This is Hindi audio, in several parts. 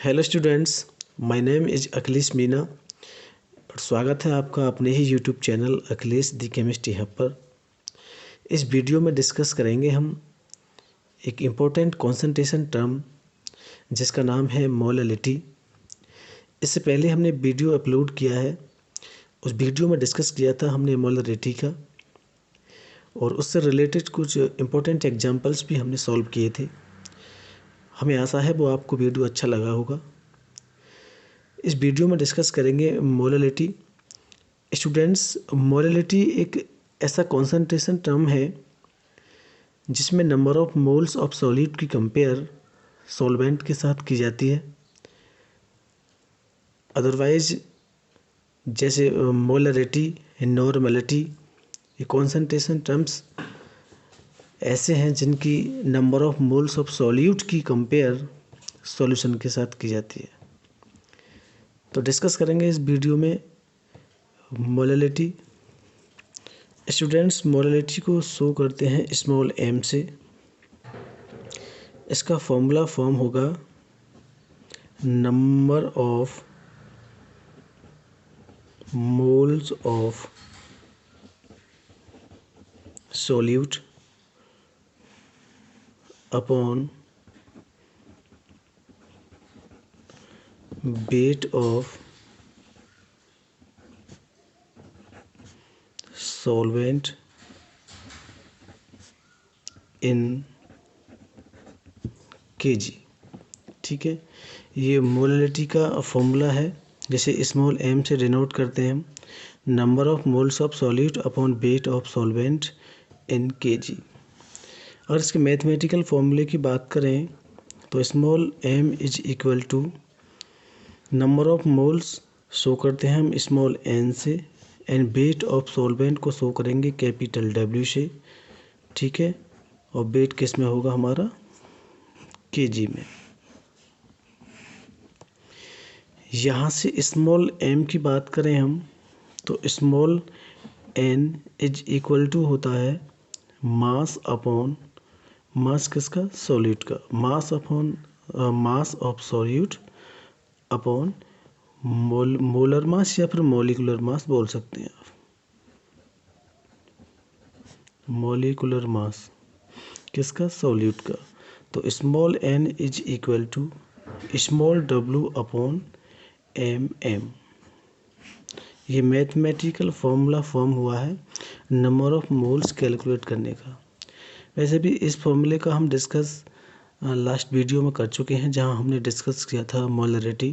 Hello students, my name is Akhilesh Meena और स्वागत है आपका अपने ही यूट्यूब चैनल अखिलेश दी केमिस्ट्री हब पर। इस वीडियो में डिस्कस करेंगे हम एक इम्पोर्टेंट कॉन्सेंट्रेशन टर्म जिसका नाम है मोलैलिटी। इससे पहले हमने वीडियो अपलोड किया है, उस वीडियो में डिस्कस किया था हमने मोलैलिटी का और उससे रिलेटेड कुछ इम्पोर्टेंट एग्जांपल्स भी हमने सॉल्व किए थे। हमें आशा है वो आपको वीडियो अच्छा लगा होगा। इस वीडियो में डिस्कस करेंगे मोलैलिटी। स्टूडेंट्स, मोलैलिटी एक ऐसा कॉन्सेंट्रेशन टर्म है जिसमें number of moles of solid की कंपेयर सॉल्वेंट के साथ की जाती है। अदरवाइज जैसे मोलैरिटी, नॉर्मैलिटी, ये कॉन्सेंट्रेशन टर्म्स ऐसे हैं जिनकी number of moles of solute की कंपेयर सॉल्यूशन के साथ की जाती है। तो डिस्कस करेंगे इस वीडियो में मोलैलिटी। स्टूडेंट्स, मोलैलिटी को शो करते हैं स्मॉल m से। इसका फॉर्मूला फॉर्म होगा number of moles of solute upon weight of solvent in kg। ठीक है, ये मोलैलिटी का फॉर्मूला है। जैसे स्मॉल m से डिनोट करते हैं हम number of moles of solute upon weight of solvent in kg। और इसके मैथमेटिकल फॉर्मूले की बात करें तो small m is equal to number of moles show करते हैं हम स्मॉल n से, एंड वेट ऑफ सॉल्वेंट को शो करेंगे कैपिटल W से। ठीक है, और वेट किस में होगा हमारा kg में। यहाँ से स्मॉल m की बात करें हम तो small n is equal to होता है मास अपॉन मास किसका, सॉल्यूट का, mass upon mass of solute upon molar mass या फिर मॉलिक्यूलर मास बोल सकते हैं आप। मॉलिक्यूलर मास किसका, सॉल्यूट का। तो small n is equal to small w upon mm। ये मैथमेटिकल फॉर्मूला फॉर्म हुआ है नंबर ऑफ मोल्स कैलकुलेट करने का। वैसे भी इस फॉर्मूले का हम डिस्कस लास्ट वीडियो में कर चुके हैं जहां हमने डिस्कस किया था मोलैलिटी,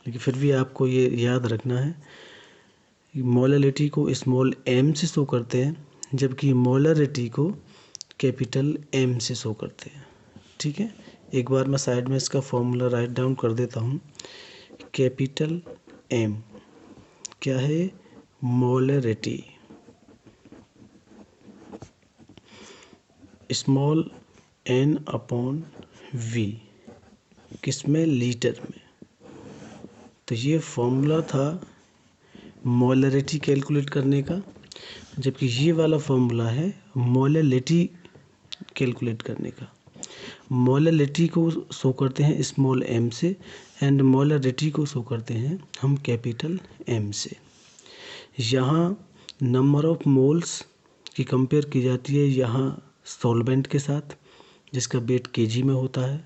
लेकिन फिर भी आपको ये याद रखना है। मोलैलिटी को स्मॉल m से शो करते हैं जबकि मोलैरिटी को कैपिटल M से शो करते हैं। ठीक है, एक बार मैं साइड में इसका फॉर्मूला राइट डाउन कर देता हूँ। कैपिटल M क्या है, molarity. Small n upon v किस में, लीटर में। तो ये फॉर्मूला था मोलैरिटी कैलकुलेट करने का, जबकि ये वाला फॉर्मूला है मोलैलिटी कैलकुलेट करने का। मोलैलिटी को शो करते हैं स्मॉल m से एंड मोलैरिटी को शो करते हैं हम कैपिटल M से। यहाँ नंबर ऑफ मोल्स की कंपेयर की जाती है यहाँ सॉल्वेंट के साथ जिसका वेट kg में होता है।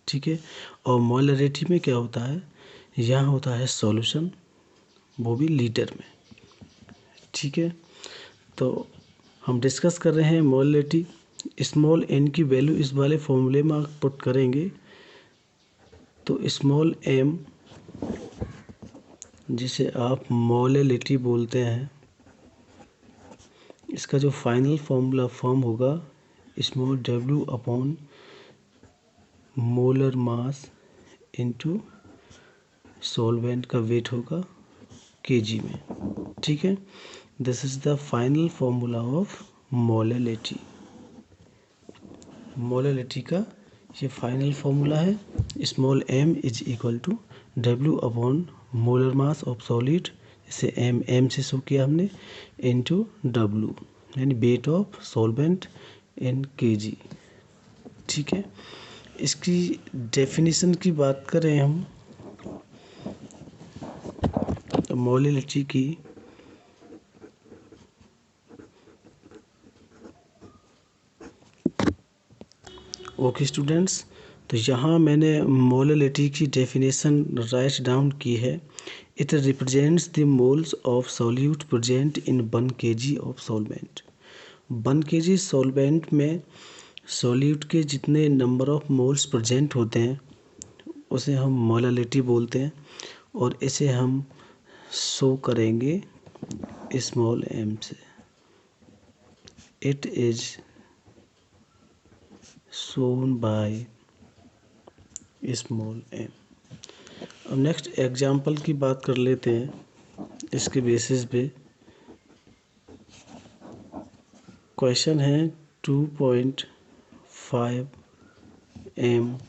ठीक है, और मोलैरिटी में क्या होता है, यहाँ होता है सॉल्यूशन, वो भी लीटर में। ठीक है, तो हम डिस्कस कर रहे हैं मोलैलिटी। स्मॉल n की वैल्यू इस वाले फॉर्मूले में आप पुट करेंगे तो स्मॉल m जिसे आप मोलैलिटी बोलते हैं, इसका जो फाइनल फॉर्मूला फॉर्म होगा small w upon molar mass into solvent का वेट होगा kg में। ठीक है, this is the final formula of molality. Molality का ये फाइनल फॉर्मूला है small m is equal to w upon molar mass of solid, इसे m से शो किया हमने, इनटू w यानी weight of solvent in kg। ठीक है, इसकी डेफिनेशन की बात करें हम तो मोलैलिटी की ओके स्टूडेंट्स, तो यहाँ मैंने मोलैलिटी की डेफिनेशन राइट डाउन की है। It represents the moles of solute present in 1 kg of solvent. 1 kg solvent में सॉल्यूट के जितने नंबर ऑफ मोल्स प्रेजेंट होते हैं उसे हम मोलैलिटी बोलते हैं, और इसे हम शो करेंगे स्मॉल m से। It is shown by small m। अब नेक्स्ट एग्जाम्पल की बात कर लेते हैं इसके बेसिस पे। क्वेश्चन है 2.5 m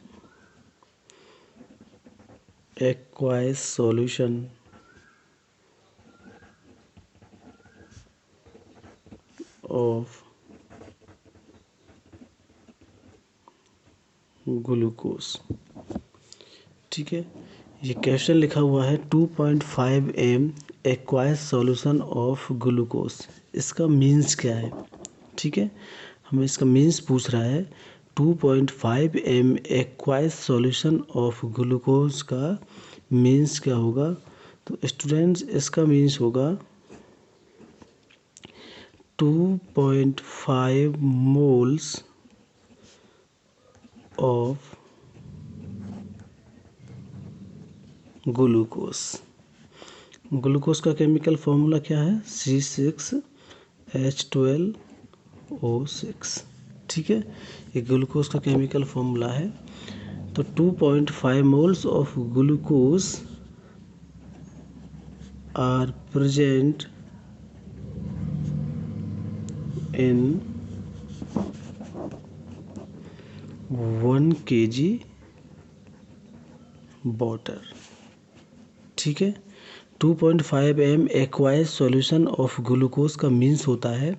aqueous solution of glucose. ठीक है, ये क्वेश्चन लिखा हुआ है 2.5 m aqueous solution of glucose. इसका मीन्स क्या है? ठीक है, हमें इसका मीन्स पूछ रहा है। 2.5 m aqueous solution of glucose का मीन्स क्या होगा? तो स्टूडेंट्स इसका मीन्स होगा 2.5 मोल्स ऑफ ग्लूकोज। ग्लूकोज का केमिकल फॉर्मूला क्या है? C6H12O6। ठीक है, ये ग्लूकोज का केमिकल फॉर्मूला है। तो 2.5 moles of glucose are present in 1 kg water. ठीक है, 2.5 m aqueous solution of glucose का मीन्स होता है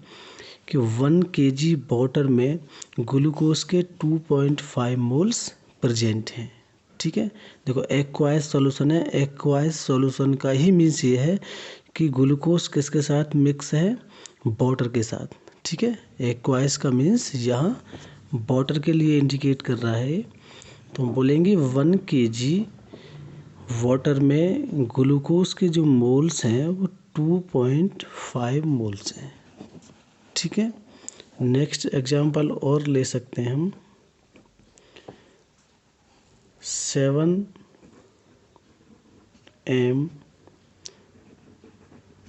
कि 1 kg वाटर में ग्लूकोज के 2.5 मोल्स प्रेजेंट हैं। ठीक है, देखो एक्वाइस सॉल्यूशन है, एक्वाइस सॉल्यूशन का ही मीन्स ये है कि ग्लूकोज किसके साथ मिक्स है? वाटर के साथ। ठीक है, एक्वाइस का मीन्स यहाँ वाटर के लिए इंडिकेट कर रहा है। तो हम बोलेंगे 1 kg वाटर में ग्लूकोज के जो मोल्स हैं वो 2.5 मोल्स हैं। ठीक है, नेक्स्ट एग्जांपल और ले सकते हैं हम। 7 m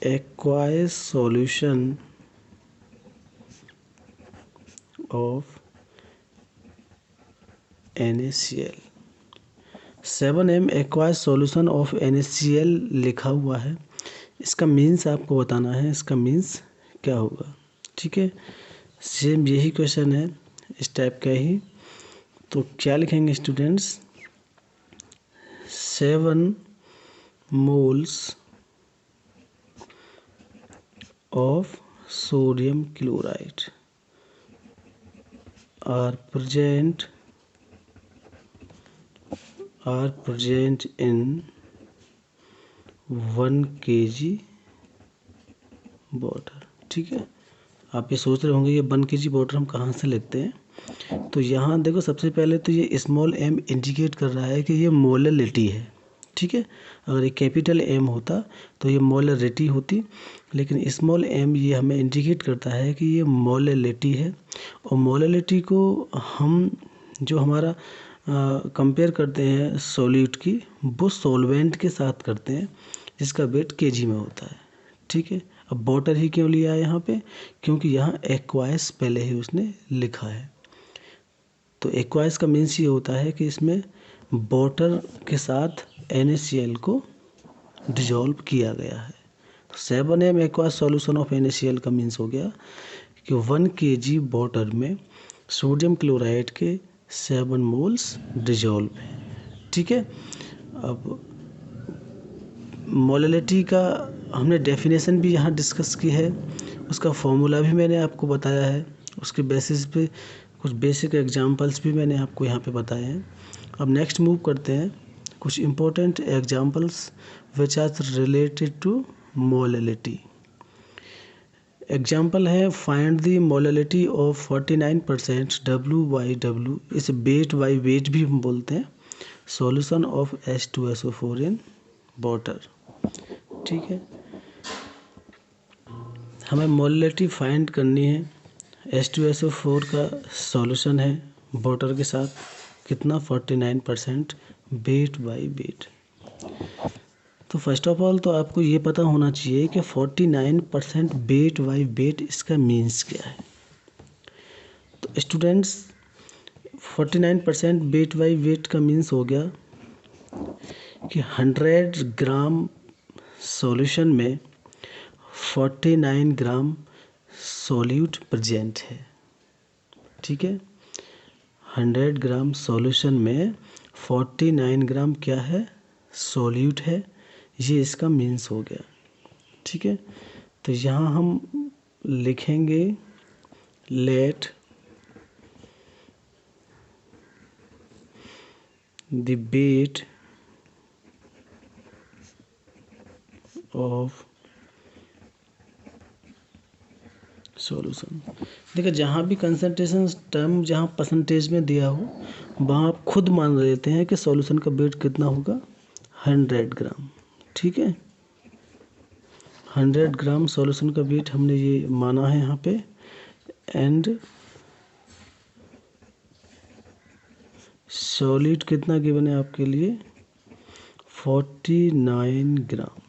aqueous solution of NaCl। 7 m aqueous solution of NaCl लिखा हुआ है। इसका मीन्स आपको बताना है, इसका मीन्स क्या होगा। ठीक है, सेम यही क्वेश्चन है, इस टाइप का ही। तो क्या लिखेंगे students? 7 moles of sodium chloride are present in 1 kg water. ठीक है, आप ये सोच रहे होंगे ये 1 kg वाटर हम कहाँ से लेते हैं? तो यहाँ देखो, सबसे पहले तो ये स्मॉल m इंडिकेट कर रहा है कि ये मोलैलिटी है। ठीक है, अगर ये कैपिटल M होता तो ये मोलैलिटी होती, लेकिन स्मॉल m ये हमें इंडिकेट करता है कि ये मोलैलिटी है। और मोलैलिटी को हम जो हमारा कंपेयर करते हैं सॉल्यूट की, वो सॉल्वेंट के साथ करते हैं जिसका वेट kg में होता है। ठीक है, अब वाटर ही क्यों लिया है यहाँ पे? क्योंकि यहाँ एक्वाइस पहले ही उसने लिखा है। तो एक्वाइस का मीन्स ये होता है कि इसमें वाटर के साथ NaCl को डिजॉल्व किया गया है। तो 7 m aqueous solution of NaCl का मीन्स हो गया कि 1 kg वाटर में सोडियम क्लोराइड के 7 मोल्स डिजॉल्व है। ठीक है, अब मोलैलिटी का हमने डेफिनेशन भी यहाँ डिस्कस की है, उसका फॉर्मूला भी मैंने आपको बताया है। उसके बेसिस पे कुछ बेसिक एग्जांपल्स भी मैंने आपको यहाँ पे बताए हैं। अब नेक्स्ट मूव करते हैं कुछ important examples which are related to molality. Example है find the molality of 49% W/W, इसे वेट बाई वेट भी हम बोलते हैं, solution of H2SO4 in water. ठीक है, हमें मोलैलिटी फाइंड करनी है। H2SO4 का सॉल्यूशन है वाटर के साथ, कितना 49% वेट बाई वेट। तो फर्स्ट ऑफ ऑल तो आपको ये पता होना चाहिए कि 49% वेट बाई वेट इसका मीन्स क्या है। तो स्टूडेंट्स 49% वेट बाई वेट का मीन्स हो गया कि 100 ग्राम सॉल्यूशन में 49 ग्राम सॉल्यूट प्रेजेंट है। ठीक है, 100 ग्राम सॉल्यूशन में 49 ग्राम क्या है, सॉल्यूट है, ये इसका मीन्स हो गया। ठीक है, तो यहाँ हम लिखेंगे let the weight of solution. देखिए, जहाँ भी कंसंट्रेशन टर्म जहाँ परसेंटेज में दिया हो वहाँ आप खुद मान लेते हैं कि सॉल्यूशन का वेट कितना होगा, 100 ग्राम। ठीक है, 100 ग्राम सॉल्यूशन का वेट हमने ये माना है यहाँ पे। एंड सॉलिड कितना गिवन है आपके लिए, 49 ग्राम।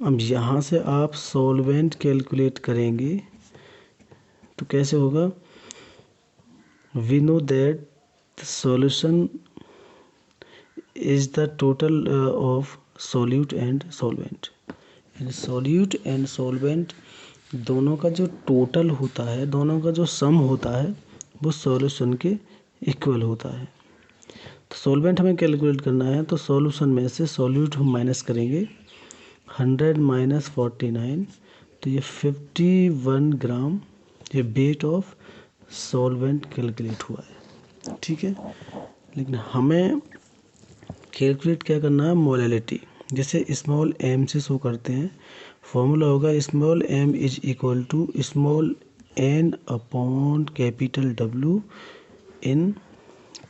अब यहाँ से आप सॉल्वेंट कैलकुलेट करेंगे तो कैसे होगा, we know that the solution is the total of solute and solvent. Solute and solvent दोनों का जो टोटल होता है, दोनों का जो सम होता है वो सॉल्यूशन के इक्वल होता है। तो सॉल्वेंट हमें कैलकुलेट करना है, तो सॉल्यूशन में से सॉल्यूट हम माइनस करेंगे, 100 माइनस 49, तो ये 51 ग्राम ये वेट ऑफ सॉल्वेंट कैलकुलेट हुआ है। ठीक है, लेकिन हमें कैलकुलेट क्या करना है, मोलैलिटी, जैसे स्मॉल m से शो करते हैं। फॉर्मूला होगा small m is equal to small n upon capital W in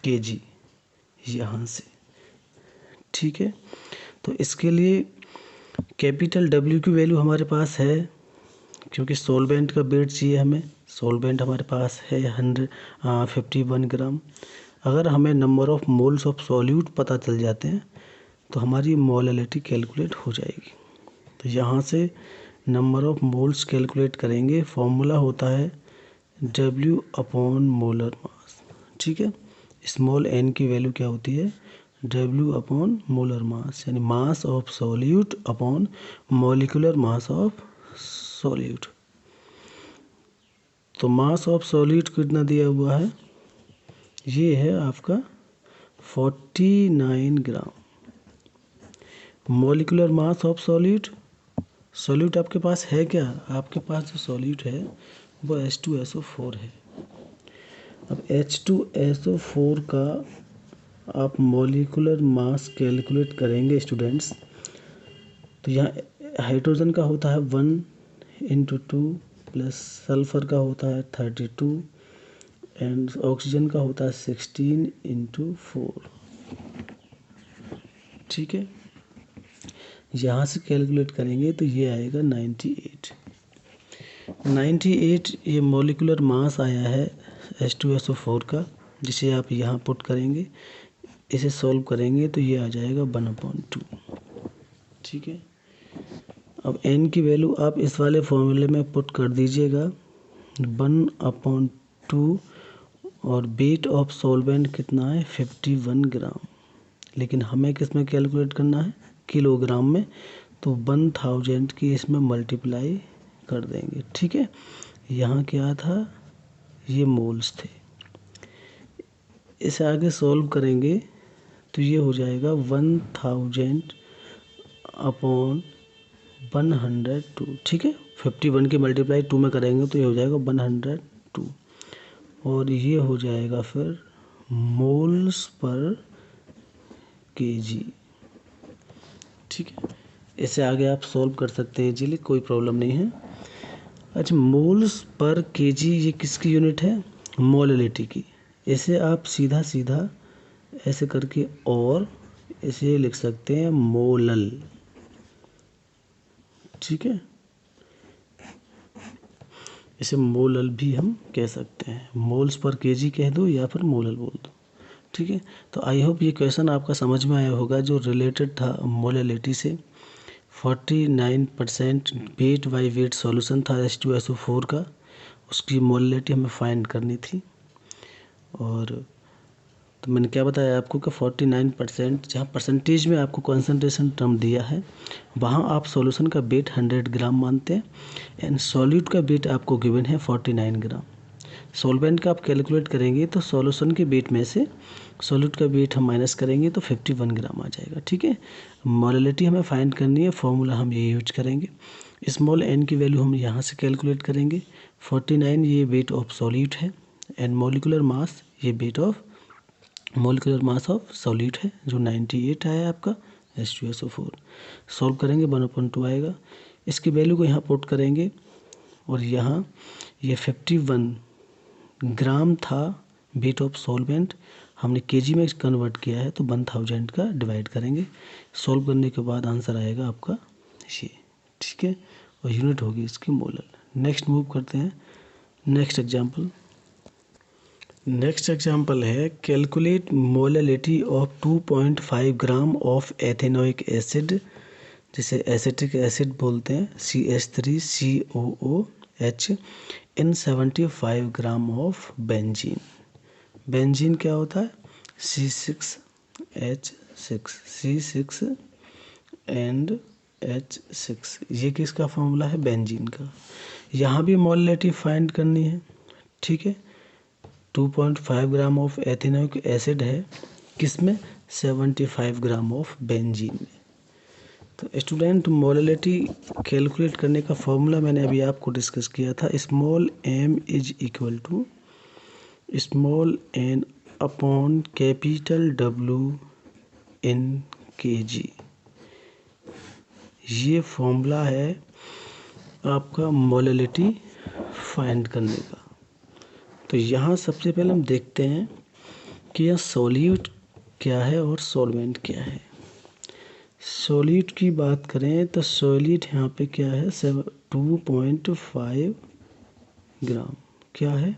kg, यहाँ से। ठीक है, तो इसके लिए कैपिटल W की वैल्यू हमारे पास है, क्योंकि सॉल्वेंट का वेट चाहिए हमें। सॉल्वेंट हमारे पास है 51 ग्राम। अगर हमें number of moles of solute पता चल जाते हैं तो हमारी मोलैलिटी कैलकुलेट हो जाएगी। तो यहाँ से नंबर ऑफ मोल्स कैलकुलेट करेंगे, फॉर्मूला होता है W अपॉन मोलर मास। ठीक है, स्मॉल n की वैल्यू क्या होती है, W अपॉन मोलर मास, यानी मास of solute upon molecular mass of solute. तो मास ऑफ सॉल्यूट कितना दिया हुआ है, ये है आपका 49 gram. Molecular mass of solute, solute आपके पास है क्या, आपके पास जो सॉल्यूट है वो H2SO4 है। अब H2SO4 का आप मॉलिक्यूलर मास कैलकुलेट करेंगे स्टूडेंट्स, तो यहाँ हाइड्रोजन का होता है 1/2 प्लस सल्फर का होता है 32 एंड ऑक्सीजन का होता है 16/4। ठीक है, यहाँ से कैलकुलेट करेंगे तो ये आएगा 98 ये मॉलिक्यूलर मास आया है H2SO4 का, जिसे आप यहाँ पुट करेंगे, इसे सॉल्व करेंगे तो ये आ जाएगा 1/2। ठीक है, अब n की वैल्यू आप इस वाले फॉर्मूले में पुट कर दीजिएगा 1/2, और वेट ऑफ सॉल्वेंट कितना है 51 ग्राम, लेकिन हमें किस में कैलकुलेट करना है, किलोग्राम में, तो 1000 की इसमें मल्टीप्लाई कर देंगे। ठीक है, यहाँ क्या था, ये मोल्स थे। इसे आगे सॉल्व करेंगे तो ये हो जाएगा 1000 अपॉन 102। ठीक है, 51 की मल्टीप्लाई 2 में करेंगे तो ये हो जाएगा 102। और ये हो जाएगा फिर मोल्स पर केजी। ठीक है, इससे आगे आप सॉल्व कर सकते हैं इजीली, कोई प्रॉब्लम नहीं है। अच्छा, मोल्स पर केजी ये किसकी यूनिट है? मोलैलिटी की। इसे आप सीधा सीधा ऐसे करके और इसे लिख सकते हैं मोलल। ठीक है, इसे मोलल भी हम कह सकते हैं, मोल्स पर केजी कह दो या फिर मोलल बोल दो। ठीक है, तो आई होप ये क्वेश्चन आपका समझ में आया होगा, जो रिलेटेड था मोलैलिटी से। 49% वेट बाई वेट सॉल्यूशन था H2SO4 का, उसकी मोलैलिटी हमें फाइंड करनी थी। और तो मैंने क्या बताया आपको कि 49%, जहाँ परसेंटेज में आपको कॉन्सेंट्रेशन टर्म दिया है वहाँ आप सॉल्यूशन का वेट 100 ग्राम मानते हैं, एंड सॉल्यूट का वेट आपको गिवन है 49 ग्राम। सॉल्वेंट का आप कैलकुलेट करेंगे तो सॉल्यूशन के वेट में से सॉल्यूट का वेट हम माइनस करेंगे तो 51 ग्राम आ जाएगा। ठीक है, मोलैलिटी हमें फाइंड करनी है, फॉर्मूला हम ये यूज करेंगे। स्मॉल n की वैल्यू हम यहाँ से कैलकुलेट करेंगे। 49 ये वेट ऑफ सॉल्यूट है, एंड मोलिकुलर मास ये weight of molecular mass of solute है जो 98 आया आपका H2SO4। सॉल्व करेंगे 1/2 आएगा, इसकी वैल्यू को यहाँ पुट करेंगे और यहाँ ये 51 ग्राम था वेट ऑफ सॉल्वेंट, हमने केजी में कन्वर्ट किया है तो 1000 का डिवाइड करेंगे। सॉल्व करने के बाद आंसर आएगा आपका ये। ठीक है, और यूनिट होगी इसकी मोलल। नेक्स्ट मूव करते हैं नेक्स्ट एग्जाम्पल। नेक्स्ट एग्जाम्पल है calculate molality of 2.5 gram of ethanoic acid, जिसे एसिटिक एसिड बोलते हैं, CH3COOH in 75 gram of benzene. Benzene क्या होता है? C6H6 एंड H6, ये किसका फॉर्मूला है? बेंजीन का। यहाँ भी मोलैलिटी फाइंड करनी है। ठीक है, 2.5 ग्राम ऑफ एथेनोइक एसिड है किसमें? 75 ग्राम ऑफ बेंजीन में। तो स्टूडेंट, मोलैलिटी कैलकुलेट करने का फॉर्मूला मैंने अभी आपको डिस्कस किया था, small m is equal to small n upon capital W in kg। ये फॉर्मूला है आपका मोलैलिटी फाइंड करने का। तो यहाँ सबसे पहले हम देखते हैं कि यह सॉल्यूट क्या है और सॉल्वेंट क्या है। सॉल्यूट की बात करें तो सॉल्यूट यहाँ पे क्या है? 2.5 ग्राम क्या है?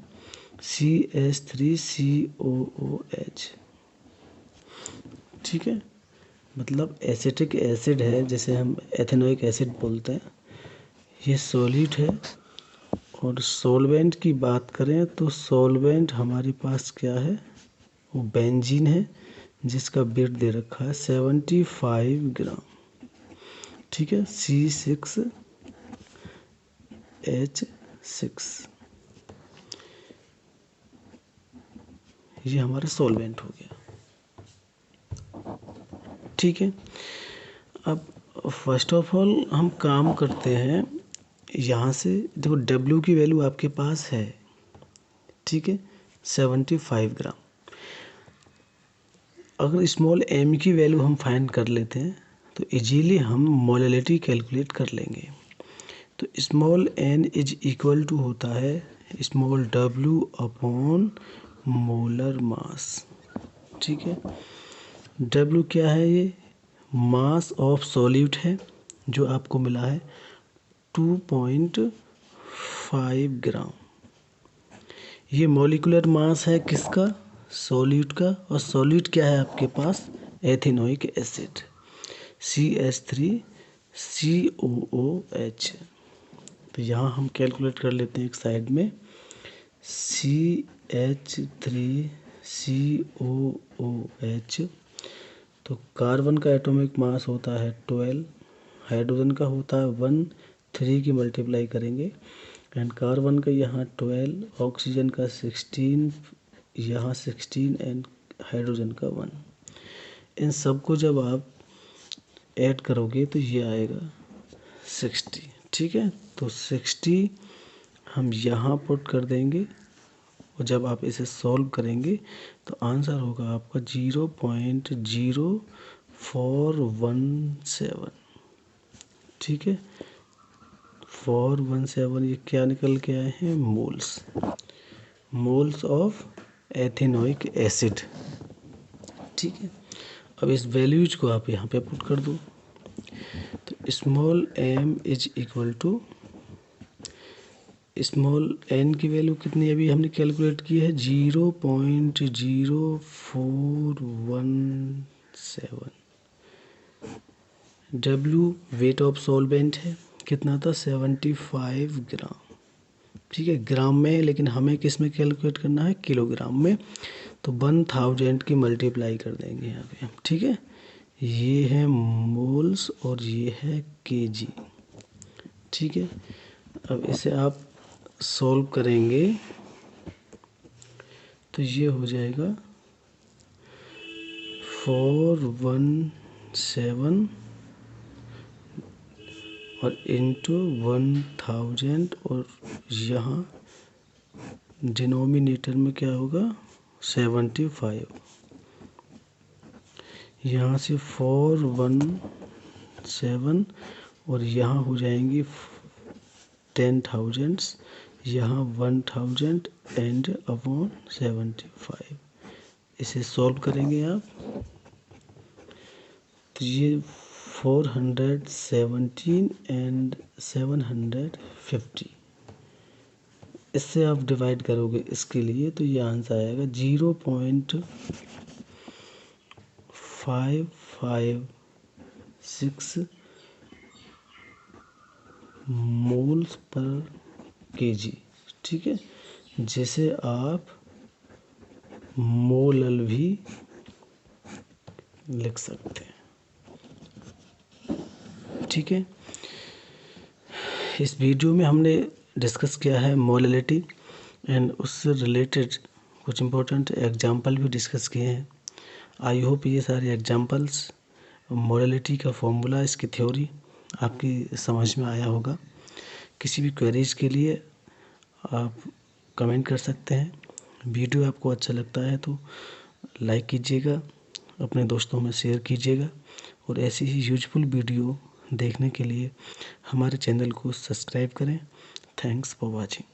CH3COOH। ठीक है, मतलब एसिटिक एसिड है, जैसे हम एथेनोइक एसिड बोलते हैं, ये सॉल्यूट है। और सॉल्वेंट की बात करें तो सॉल्वेंट हमारे पास क्या है? वो बेंजीन है, जिसका वेट दे रखा है 75 ग्राम। ठीक है, C6H6, ये हमारा सॉल्वेंट हो गया। ठीक है, अब फर्स्ट ऑफ ऑल हम काम करते हैं, यहाँ से देखो W की वैल्यू आपके पास है। ठीक है, 75 ग्राम। अगर स्मॉल m की वैल्यू हम फाइंड कर लेते हैं तो इजीली हम मोलैलिटी कैलकुलेट कर लेंगे। तो small n is equal to होता है small w upon molar mass. ठीक है, w क्या है? ये मास ऑफ सॉल्यूट है जो आपको मिला है 2.5 ग्राम। ये मॉलिक्यूलर मास है किसका? सॉल्यूट का। और सॉल्यूट क्या है आपके पास? Ethanoic acid CH3COOH। तो यहाँ हम कैलकुलेट कर लेते हैं एक साइड में। CH3COOH, तो कार्बन का एटॉमिक मास होता है 12, हाइड्रोजन का होता है 1, 3 की मल्टीप्लाई करेंगे, एंड कार्बन का यहाँ 12, ऑक्सीजन का 16, यहाँ 16, एंड हाइड्रोजन का 1। इन सबको जब आप ऐड करोगे तो ये आएगा 60। ठीक है, तो 60 हम यहाँ पुट कर देंगे और जब आप इसे सॉल्व करेंगे तो आंसर होगा आपका 0.0417। ठीक है, 417 ये क्या निकल के आए हैं? Moles of ethanoic acid. ठीक है, अब इस वैल्यूज को आप यहाँ पे पुट कर दो। तो small m is equal to, small n की वैल्यू कितनी अभी हमने कैलकुलेट की है? 0.0417। W वेट ऑफ सॉल्वेंट है, कितना था? 75 ग्राम। ठीक है, ग्राम में है, लेकिन हमें किस में कैलकुलेट करना है? किलोग्राम में। तो 1000 की मल्टीप्लाई कर देंगे यहाँ पे। ठीक है, ये है मोल्स और ये है केजी। ठीक है, अब इसे आप सॉल्व करेंगे तो ये हो जाएगा 417 और इंटू 1000 और यहाँ डिनोमिनेटर में क्या होगा? 75। यहाँ से 417 और यहाँ हो जाएंगी 10,000, यहाँ 1000 एंड अपॉन 75। इसे सॉल्व करेंगे आप तो ये 417 एंड 750, इससे आप डिवाइड करोगे इसके लिए तो ये आंसर आएगा 0.556 मोल्स पर केजी। ठीक है, जिसे आप मोलल भी लिख सकते हैं। ठीक है, इस वीडियो में हमने डिस्कस किया है मोलैलिटी एंड उससे रिलेटेड कुछ इम्पोर्टेंट एग्जाम्पल भी डिस्कस किए हैं। आई होप ये सारे एग्जाम्पल्स, मोलैलिटी का फॉर्मूला, इसकी थ्योरी आपकी समझ में आया होगा। किसी भी क्वेरीज के लिए आप कमेंट कर सकते हैं। वीडियो आपको अच्छा लगता है तो लाइक कीजिएगा, अपने दोस्तों में शेयर कीजिएगा और ऐसी ही यूजफुल वीडियो देखने के लिए हमारे चैनल को सब्सक्राइब करें। Thanks for watching.